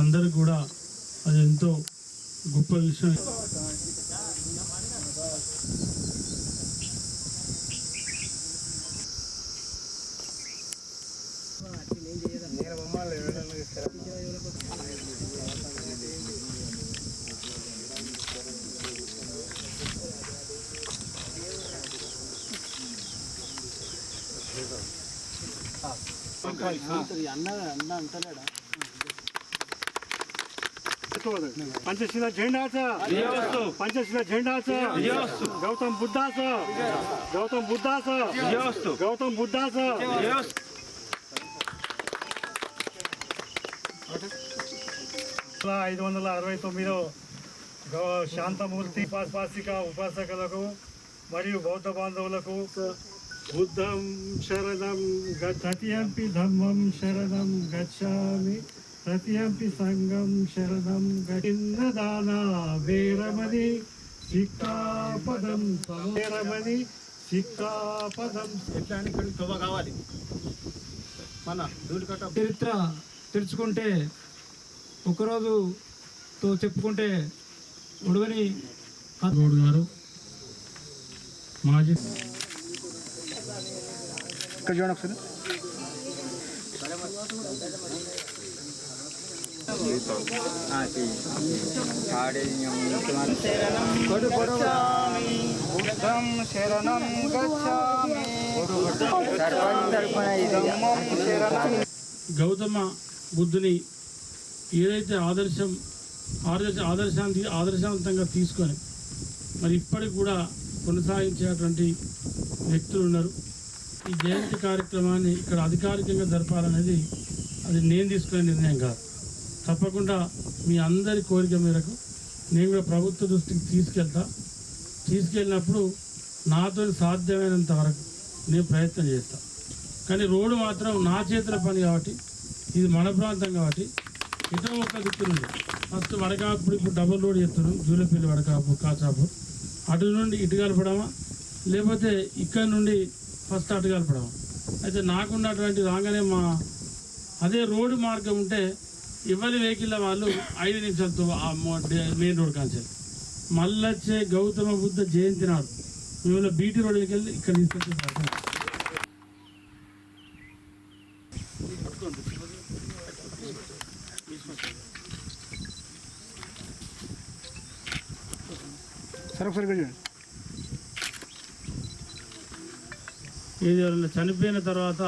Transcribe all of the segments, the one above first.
అందరికి కూడా అది ఎంతో గొప్ప విషయం. पंचशील झेंडाचं पंचशील झेंडाचं गौतम बुद्धाचं गौतम बुद्धाचं गौतम बुद्धाचं 569 శాంతమూర్తి ఉపాసిక ఉపాసకులకు మరియు బౌద్ధ బాంధవులకు బుద్ధం శరణం గచ్చతి ధమ్మం శరణం గచ్చామి తతియంపి సంఘం శరణం గచ్చిన్నదాన వేరమణి సిక్కాపదం వేరమణి సిక్కాపదం. ఎట్లా అని ఇక్కడ తొవ్వ కావాలి. మన ధూళికట్ట చరిత్ర తెలుసుకుంటే ఒకరోజుతో చెప్పుకుంటే ఉడవని గౌడ్ గారు మాజీ ఇక్కడ చూడండి ఒకసారి. గౌతమ బుద్ధుని ఏదైతే ఆదర్శవంతంగా తీసుకొని మరి ఇప్పటికి కూడా కొనసాగించేటువంటి వ్యక్తులు ఉన్నారు. ఈ జయంతి కార్యక్రమాన్ని ఇక్కడ అధికారికంగా జరపాలనేది అది నేను తీసుకునే నిర్ణయం కాదు. తప్పకుండా మీ అందరి కోరిక మేరకు నేను కూడా ప్రభుత్వ దృష్టికి తీసుకెళ్ళినప్పుడు నాతో సాధ్యమైనంత వరకు నేను ప్రయత్నం చేస్తాను. కానీ రోడ్డు మాత్రం నా చేతుల పని కాబట్టి ఇది మన ప్రాంతం కాబట్టి ఇటో ఒక దిక్కు నుండి ఫస్ట్ వడకాపుడు ఇప్పుడు డబుల్ రోడ్ చేస్తున్నాం, జూలపల్లి వడకాపూర్ కాచాపూర్ అటు నుండి ఇటు కలపడమా లేకపోతే ఇక్కడ నుండి ఫస్ట్ అటు కలపడమా. అయితే నాకున్నటువంటి రాగానే అదే రోడ్డు మార్గం ఉంటే ఎవరి వెహికల్ వాళ్ళు 5 నిమిషాలతో మెయిన్ రోడ్ కాన్సెల్ మళ్ళీ వచ్చే గౌతమ బుద్ధ జయంతి నాడు మిమ్మల్ని బీటీ రోడ్కి వెళ్ళి ఇక్కడ తీసుకొచ్చే ఏది ఎవరైనా చనిపోయిన తర్వాత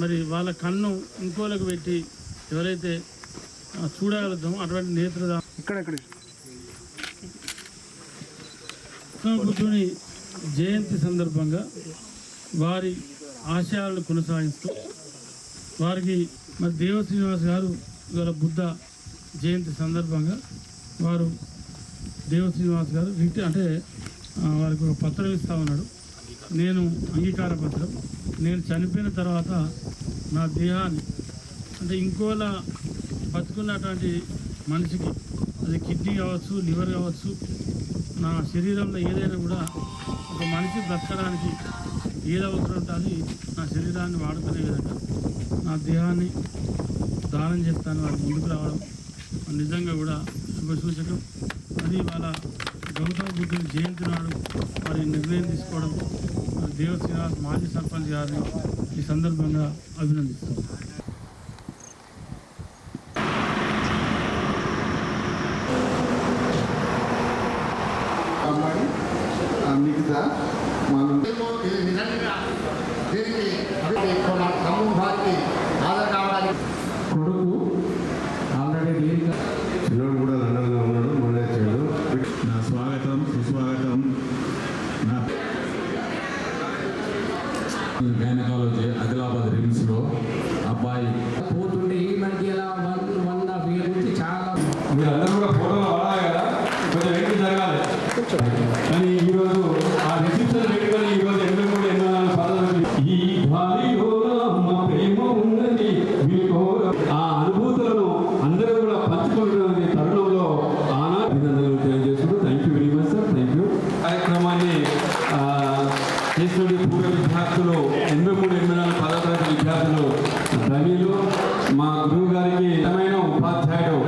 మరి వాళ్ళ కన్ను ఇంకోలకు పెట్టి ఎవరైతే చూడగలుగుతామో అటువంటి నేత్రదానం బుద్ధుని జయంతి సందర్భంగా వారి ఆశయాలను కొనసాగిస్తూ వారికి మరి దేవ శ్రీనివాస్ గారు ఇవాళ బుద్ధ జయంతి సందర్భంగా వారు దేవ శ్రీనివాస్ గారు అంటే వారికి ఒక పత్రం ఇస్తా ఉన్నాడు. నేను అంగీకార పత్రం, నేను చనిపోయిన తర్వాత నా దేహాన్ని అంటే ఇంకోలా బతుకున్నటువంటి మనిషికి అది కిడ్నీ కావచ్చు, లివర్ కావచ్చు, నా శరీరంలో ఏదైనా కూడా ఒక మనిషి బ్రతకడానికి ఏది అవసరం ఉంటుంది నా శరీరాన్ని వాడుకునే విధంగా నా దేహాన్ని దానం చేస్తాను వారు ముందుకు రావడం నిజంగా కూడా శుభసూచకం. అది వాళ్ళ గౌతమ బుద్ధుని జయంతి నాడు వారి నిర్ణయం తీసుకోవడం దేవ శ్రీనివాస్ మాజీ సర్పంచ్ గారిని ఈ సందర్భంగా అభినందిస్తాం. మిగతా దీనికి సమూహానికి ఆధార్ కావడానికి కొడుకు ఆల్రెడీ చిన్నోడు కూడా లండన్లో ఉన్నాడు, మొదలెచ్చాడు. నా స్వాగతం సుస్వాగతం. నా గైనకాలజీ ఆదిలాబాద్ రిమ్స్లో అబ్బాయి పోతుండే ఈ మధ్య 1.5 years నుంచి చాలా మీరందరూ కూడా ఫోటోలో పడాలి కదా, కొంచెం వెంటనే జరగాలి. కానీ ఈరోజు ఆ రిసెప్షన్ పెట్టుకొని ఈరోజు 83 పదాలు ఈ గాలిలో మా ప్రేమ ఉన్నది మీకు ఆ అనుభూతులను అందరూ కూడా పంచుకుంటున్న తరుణంలో ఆనందనలు తెలియజేస్తూ thank you very much sir. Thank you. కార్యక్రమాన్ని చేసిన పూర్వ విద్యార్థులు 83 10వ తరగతి విద్యార్థులు రవిలు మా గురువు గారికి నిజమైన ఉపాధ్యాయుడు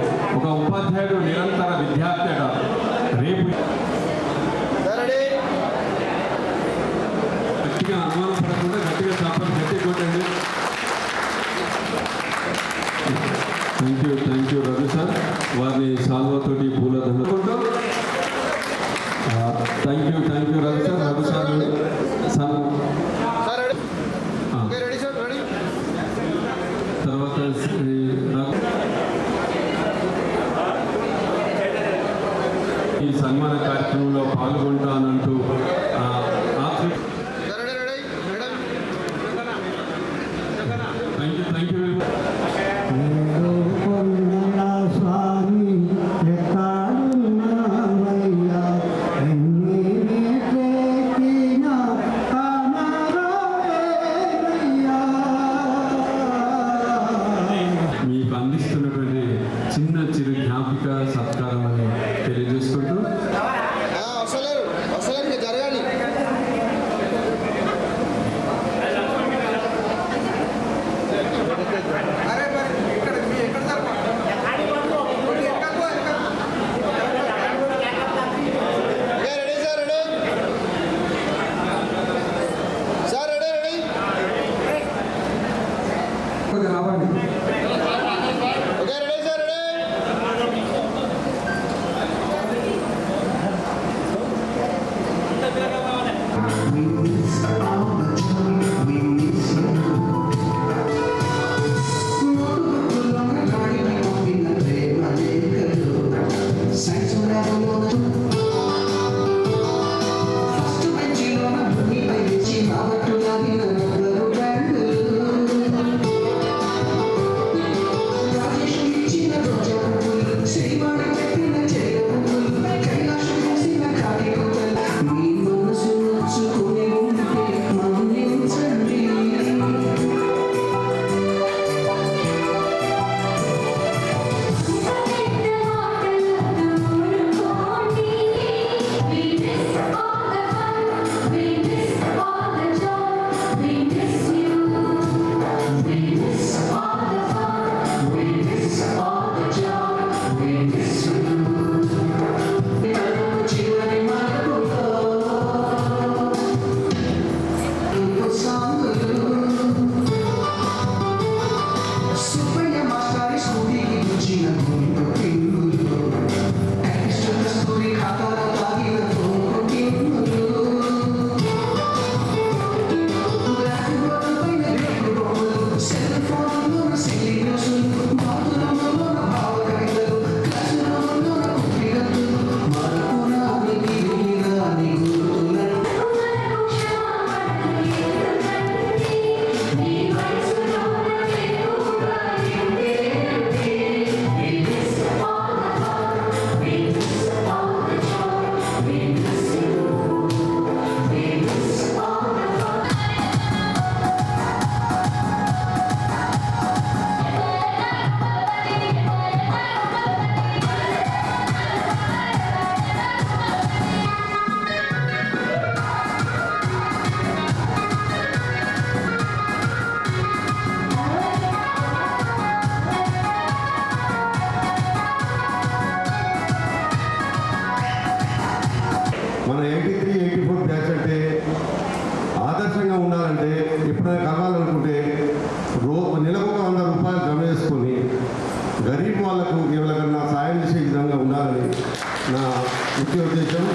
సన్మాన కార్యక్రమంలో పాల్గొంటానంటూ థ్యాంక్ యూ మీకు అందిస్తున్నటువంటి చిన్న చిరు జ్ఞాపిక సత్కారం అని తెలియజేసుకుంటూ జరగాలి. మన 83, 84 బ్యాచ్ అంటే ఆదర్శంగా ఉండాలంటే ఎప్పుడైనా కావాలనుకుంటే నెలకు ఒక 100 రూపాయలు జమ చేసుకొని గరీబ్ వాళ్ళకు ఎవరికన్నా సాయం చేసే విధంగా ఉండాలని నా ముఖ్య ఉద్దేశం.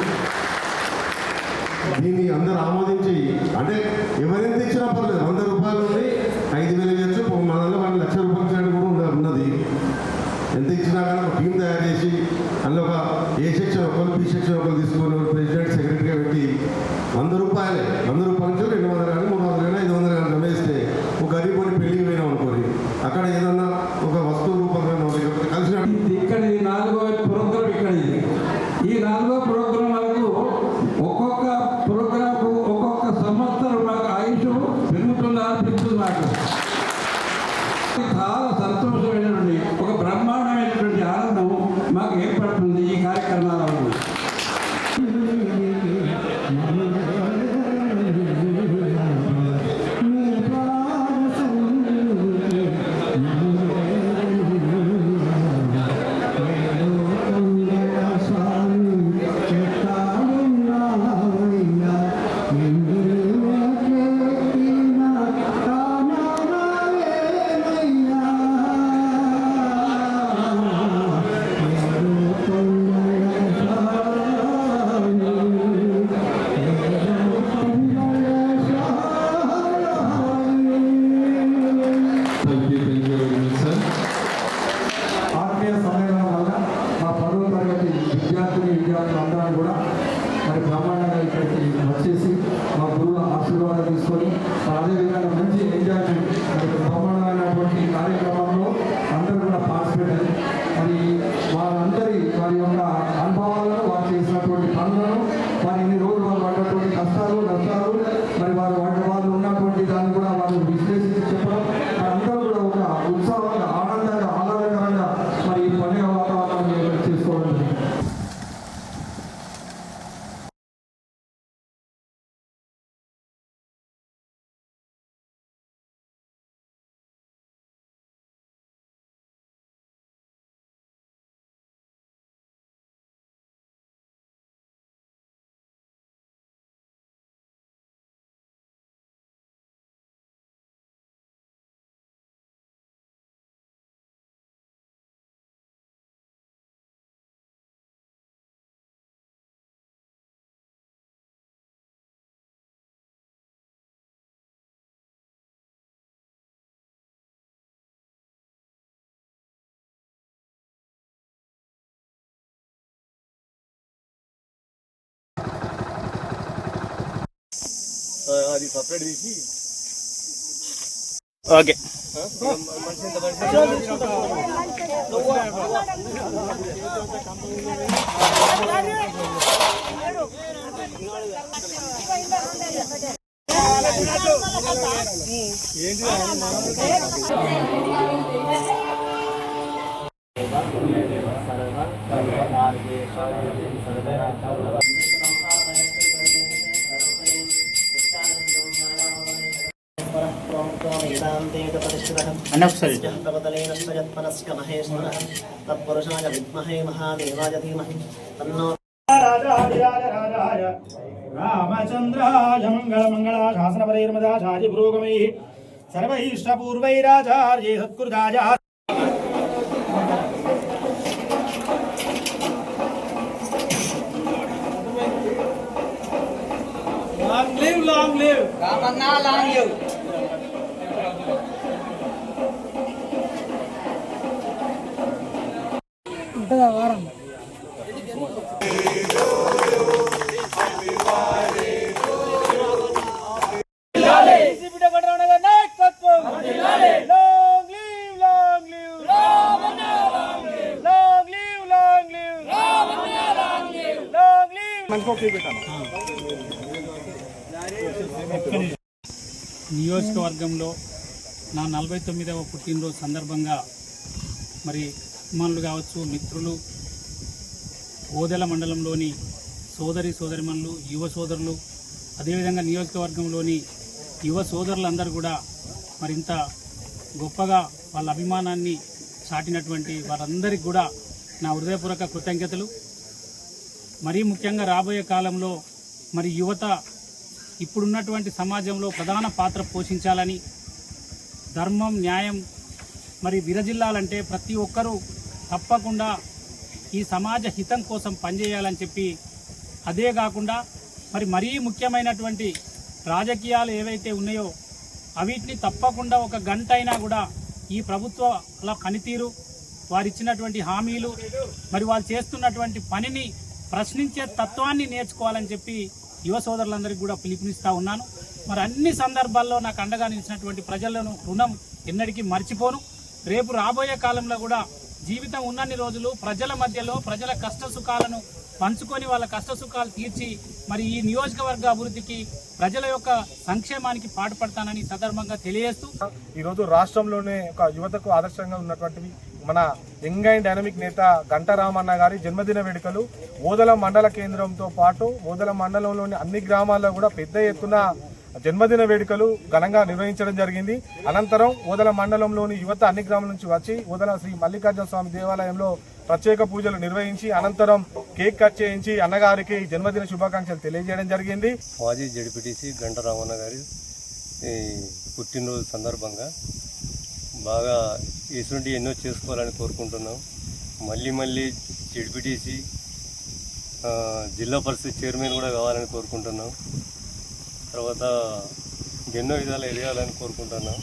దీన్ని అందరూ ఆమోదించి, అంటే ఎవరెంత ఇచ్చినా పర్లేదు, 100 రూపాయల నుండి 5,000 ఇవ్వచ్చు, మన దాంట్లో 1,00,000 రూపాయలు చేయడం కూడా ఉన్నది. ఎంత ఇచ్చినా కానీ ఒక టీం తయారు చేసి అందులో ఒక ఏ సెక్షన్ ఒకరు, బి సెక్షన్ ఒకరు తీసుకొని ప్రెసిడెంట్ సెక్రటరీగా పెట్టి 100 రూపాయలే, 100 రూపాయల నుంచి 200 కానీ 300 కానీ 500 కానీ జమేస్తే ఒక గరీబుని పెళ్లికి పోయినాం అనుకోని అక్కడ ఏదన్నా ఒక వస్తువు రూపంగా కలిసిన ఇక్కడ ఈ 4వ ప్రోగ్రాం ఇక్కడ ఇది. ఈ 4వ ప్రోగ్రాం వరకు ఒక్కొక్క ప్రోగ్రాంకు ఒక్కొక్క సంవత్సరం మాకు ఆయుష్ పెరుగుతుందా అనిపిస్తుంది. నాకు చాలా సంతోషమైనటువంటి ఒక బ్రహ్మాండమైనటువంటి ఆనందం మాకు ఏర్పడుతుంది ఈ కార్యక్రమాల వల్ల. అది సపరేట్ తీసి ఓకే తత్పురుషాయ విద్మహే మహాదేవాయ ధీమహి తన్నో రామచంద్రాయ మంగళ మంగళ శాసన పరైర్మదాచార్య పురోగమై సర్వైష్టపూర్వైరాచార్యే సత్కృతాయ Long live! Ramana long live! నియోజకవర్గంలో నా 49వ పుట్టినరోజు సందర్భంగా మరి అభిమానులు కావచ్చు, మిత్రులు, ఓదెల మండలంలోని సోదరిమణులు, యువ సోదరులు, అదేవిధంగా నియోజకవర్గంలోని యువ సోదరులందరూ కూడా మరింత గొప్పగా వాళ్ళ అభిమానాన్ని చాటినటువంటి వారందరికీ కూడా నా హృదయపూర్వక కృతజ్ఞతలు. మరీ ముఖ్యంగా రాబోయే కాలంలో మరి యువత ఇప్పుడున్నటువంటి సమాజంలో ప్రధాన పాత్ర పోషించాలని, ధర్మం, న్యాయం మరి విరజిల్లాలంటే ప్రతి ఒక్కరూ తప్పకుండా ఈ సమాజ హితం కోసం పనిచేయాలని చెప్పి, అదే కాకుండా మరీ ముఖ్యమైనటువంటి రాజకీయాలు ఏవైతే ఉన్నాయో అవిటిని తప్పకుండా ఒక గంట అయినా కూడా ఈ ప్రభుత్వాల పనితీరు, వారిచ్చినటువంటి హామీలు, మరి వాళ్ళు చేస్తున్నటువంటి పనిని ప్రశ్నించే తత్వాన్ని నేర్చుకోవాలని చెప్పి యువ సోదరులందరికీ కూడా పిలుపునిస్తూ ఉన్నాను. మరి అన్ని సందర్భాల్లో నాకు అండగా నిలిచినటువంటి ప్రజలను రుణం ఎన్నటికీ మర్చిపోను. రేపు రాబోయే కాలంలో కూడా జీవితం ఉన్నన్ని రోజులు ప్రజల మధ్యలో ప్రజల కష్ట సుఖాలను పంచుకొని వాళ్ళ కష్ట సుఖాలు తీర్చి మరి ఈ నియోజకవర్గ అభివృద్ధికి, ప్రజల యొక్క సంక్షేమానికి పాటుపడతానని సందర్భంగా తెలియజేస్తూ, ఈరోజు రాష్ట్రంలోనే ఒక యువతకు ఆదర్శంగా ఉన్నటువంటివి మన యంగ్ అండ్ డైనమిక్ నేత గంటా రామన్న గారి జన్మదిన వేడుకలు ఓదెల మండల కేంద్రంతో పాటు ఓదెల మండలంలోని అన్ని గ్రామాల్లో కూడా పెద్ద ఎత్తున జన్మదిన వేడుకలు ఘనంగా నిర్వహించడం జరిగింది. అనంతరం ఓదెల మండలంలోని యువత అన్ని గ్రామాల నుంచి వచ్చి ఓదెల శ్రీ మల్లికార్జున స్వామి దేవాలయంలో ప్రత్యేక పూజలు నిర్వహించి అనంతరం కేక్ కట్ చేయించి అన్నగారికి జన్మదిన శుభాకాంక్షలు తెలియజేయడం జరిగింది. మాజీ జడ్పీటీసీ గంటా రామన్న గారి పుట్టినరోజు సందర్భంగా బాగా ఇటువంటి ఎన్నో చేసుకోవాలని కోరుకుంటున్నాం. మళ్ళీ జడ్పీటీసీ, జిల్లా పరిషత్ చైర్మన్ కూడా కావాలని కోరుకుంటున్నాం. తర్వాత ఎన్నో విధాలు ఎదగాలని కోరుకుంటున్నాం.